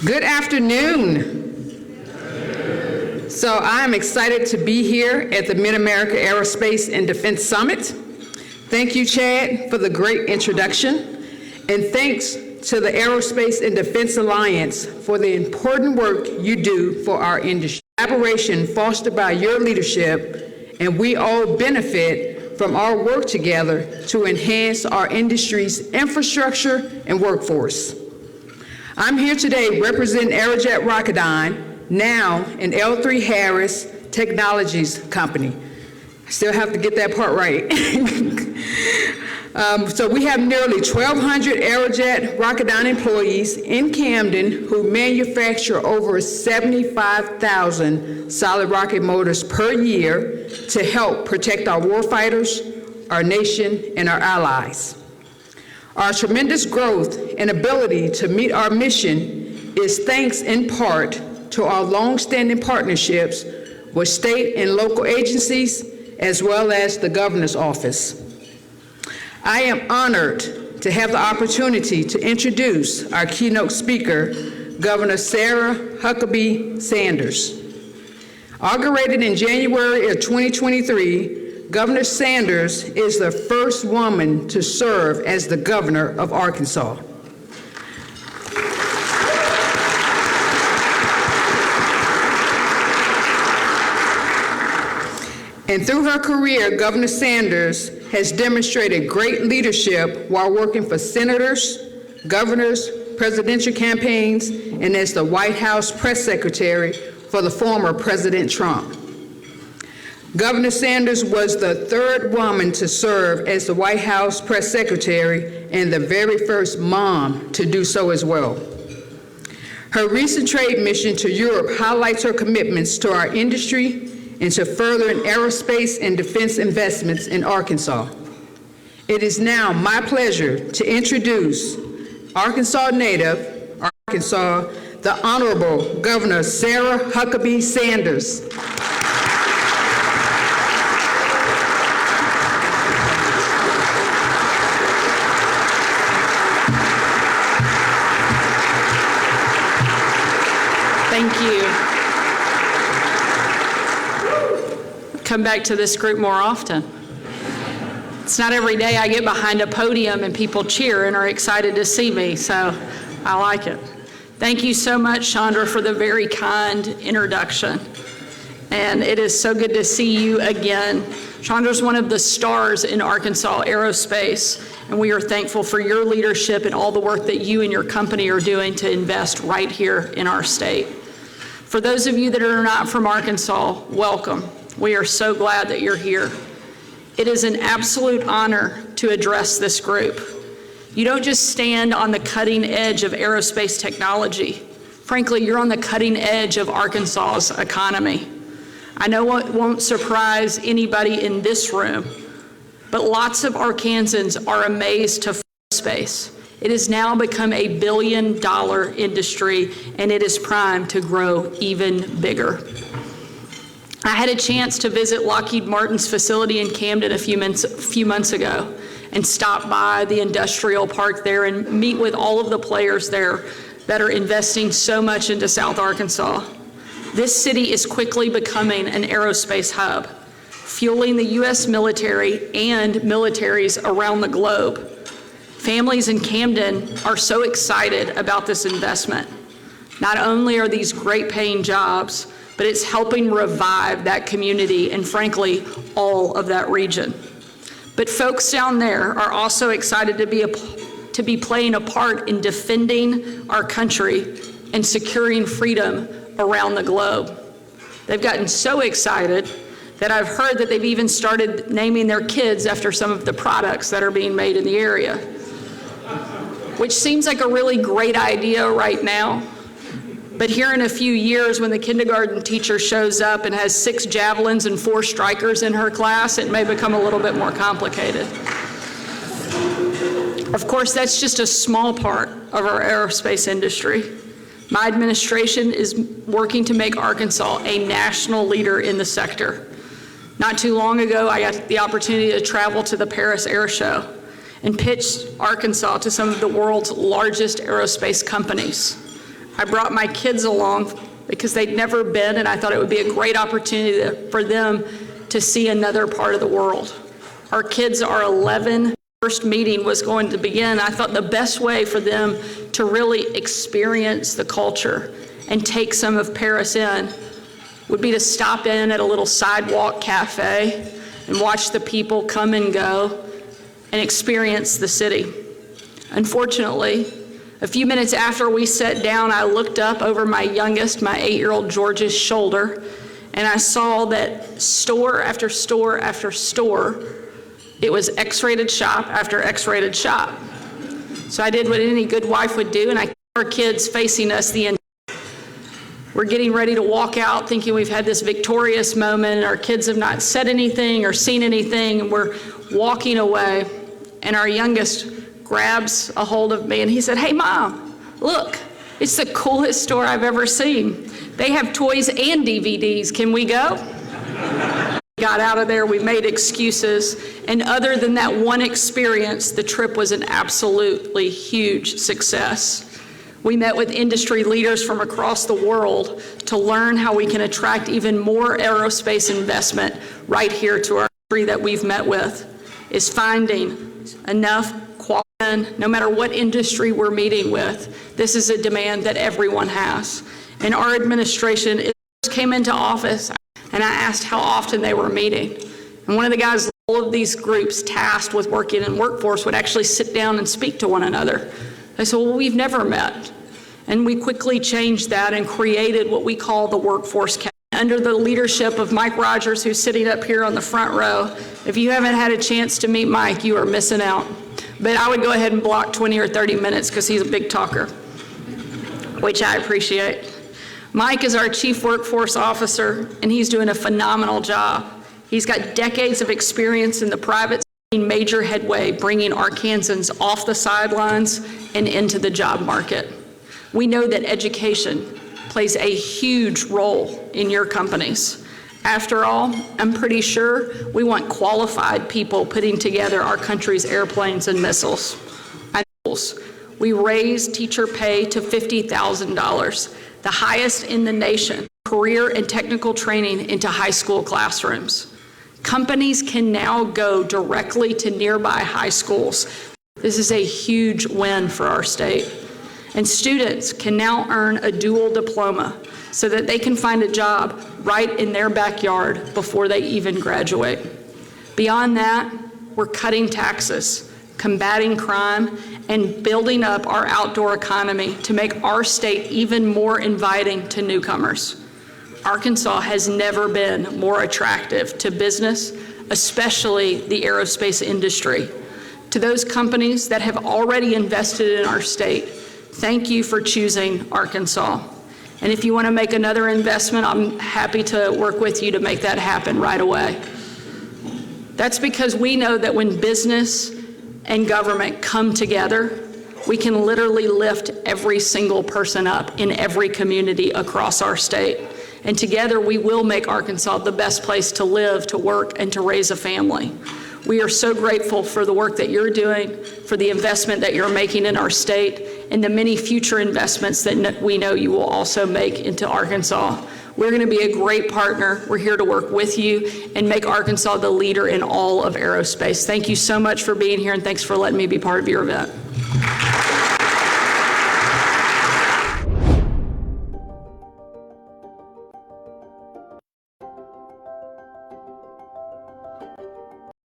Good afternoon. So I'm excited to be here at the Mid-America Aerospace and Defense Summit. Thank you, Chad, for the great introduction. And thanks to the Aerospace and Defense Alliance for the important work you do for our industry. Collaboration fostered by your leadership, and we all benefit from our work together to enhance our industry's infrastructure and workforce. I'm here today representing Aerojet Rocketdyne, now an L3Harris Technologies company. I still have to get that part right. So we have nearly 1,200 Aerojet Rocketdyne employees in Camden who manufacture over 75,000 solid rocket motors per year to help protect our warfighters, our nation, and our allies. Our tremendous growth and ability to meet our mission is thanks in part to our long-standing partnerships with state and local agencies, as well as the Governor's Office. I am honored to have the opportunity to introduce our keynote speaker, Governor Sarah Huckabee Sanders. Inaugurated in January of 2023, Governor Sanders is the first woman to serve as the governor of Arkansas. And through her career, Governor Sanders has demonstrated great leadership while working for senators, governors, presidential campaigns, and as the White House press secretary for the former President Trump. Governor Sanders was the third woman to serve as the White House press secretary and the very first mom to do so as well. Her recent trade mission to Europe highlights her commitments to our industry and to furthering aerospace and defense investments in Arkansas. It is now my pleasure to introduce Arkansas native, the Honorable Governor Sarah Huckabee Sanders. Thank you. Come back to this group more often. It's not every day I get behind a podium and people cheer and are excited to see me, so I like it. Thank you so much, Chandra, for the very kind introduction. And it is so good to see you again. Chandra's one of the stars in Arkansas Aerospace, and we are thankful for your leadership and all the work that you and your company are doing to invest right here in our state. For those of you that are not from Arkansas, welcome. We are so glad that you're here. It is an absolute honor to address this group. You don't just stand on the cutting edge of aerospace technology. Frankly, you're on the cutting edge of Arkansas's economy. I know it won't surprise anybody in this room, but lots of Arkansans are amazed to aerospace. It has now become a billion-dollar industry, and it is primed to grow even bigger. I had a chance to visit Lockheed Martin's facility in Camden a few months ago and stop by the industrial park there and meet with all of the players there that are investing so much into South Arkansas. This city is quickly becoming an aerospace hub, fueling the U.S. military and militaries around the globe. Families in Camden are so excited about this investment. Not only are these great paying jobs, but it's helping revive that community and, frankly, all of that region. But folks down there are also excited to be playing a part in defending our country and securing freedom around the globe. They've gotten so excited that I've heard that they've even started naming their kids after some of the products that are being made in the area, which seems like a really great idea right now. But here in a few years, when the kindergarten teacher shows up and has 6 javelins and 4 strikers in her class, it may become a little bit more complicated. Of course, that's just a small part of our aerospace industry. My administration is working to make Arkansas a national leader in the sector. Not too long ago, I got the opportunity to travel to the Paris Air Show and pitched Arkansas to some of the world's largest aerospace companies. I brought my kids along because they'd never been, and I thought it would be a great opportunity for them to see another part of the world. Our kids are 11. First meeting was going to begin. I thought the best way for them to really experience the culture and take some of Paris in would be to stop in at a little sidewalk cafe and watch the people come and go and experience the city. Unfortunately, a few minutes after we sat down, I looked up over my youngest, my 8-year-old George's shoulder, and I saw that store after store after store, it was X-rated shop after X-rated shop. So I did what any good wife would do, and I kept our kids facing us the entire. We're getting ready to walk out thinking we've had this victorious moment, and our kids have not said anything or seen anything, and we're walking away, and our youngest grabs a hold of me and he said, "Hey Mom, look, it's the coolest store I've ever seen. They have toys and DVDs. Can we go?" Got out of there, we made excuses, and other than that one experience, the trip was an absolutely huge success. We met with industry leaders from across the world to learn how we can attract even more aerospace investment right here to our country. That we've met with is finding enough quality. No matter what industry we're meeting with, this is a demand that everyone has. And our administration came into office, and I asked how often they were meeting. And one of the guys, all of these groups tasked with working in workforce would actually sit down and speak to one another. They said, "Well, we've never met." And we quickly changed that and created what we call the Workforce Cabinet. Under the leadership of Mike Rogers, who's sitting up here on the front row. If you haven't had a chance to meet Mike, you are missing out. But I would go ahead and block 20 or 30 minutes because he's a big talker, which I appreciate. Mike is our Chief Workforce Officer, and he's doing a phenomenal job. He's got decades of experience in the private sector, major headway, bringing Arkansans off the sidelines and into the job market. We know that education plays a huge role in your companies. After all, I'm pretty sure we want qualified people putting together our country's airplanes and missiles. We raised teacher pay to $50,000, the highest in the nation, career and technical training into high school classrooms. Companies can now go directly to nearby high schools. This is a huge win for our state. And students can now earn a dual diploma so that they can find a job right in their backyard before they even graduate. Beyond that, we're cutting taxes, combating crime, and building up our outdoor economy to make our state even more inviting to newcomers. Arkansas has never been more attractive to business, especially the aerospace industry. To those companies that have already invested in our state, thank you for choosing Arkansas. And if you want to make another investment, I'm happy to work with you to make that happen right away. That's because we know that when business and government come together, we can literally lift every single person up in every community across our state. And together we will make Arkansas the best place to live, to work, and to raise a family. We are so grateful for the work that you're doing, for the investment that you're making in our state, and the many future investments that we know you will also make into Arkansas. We're going to be a great partner. We're here to work with you and make Arkansas the leader in all of aerospace. Thank you so much for being here, and thanks for letting me be part of your event.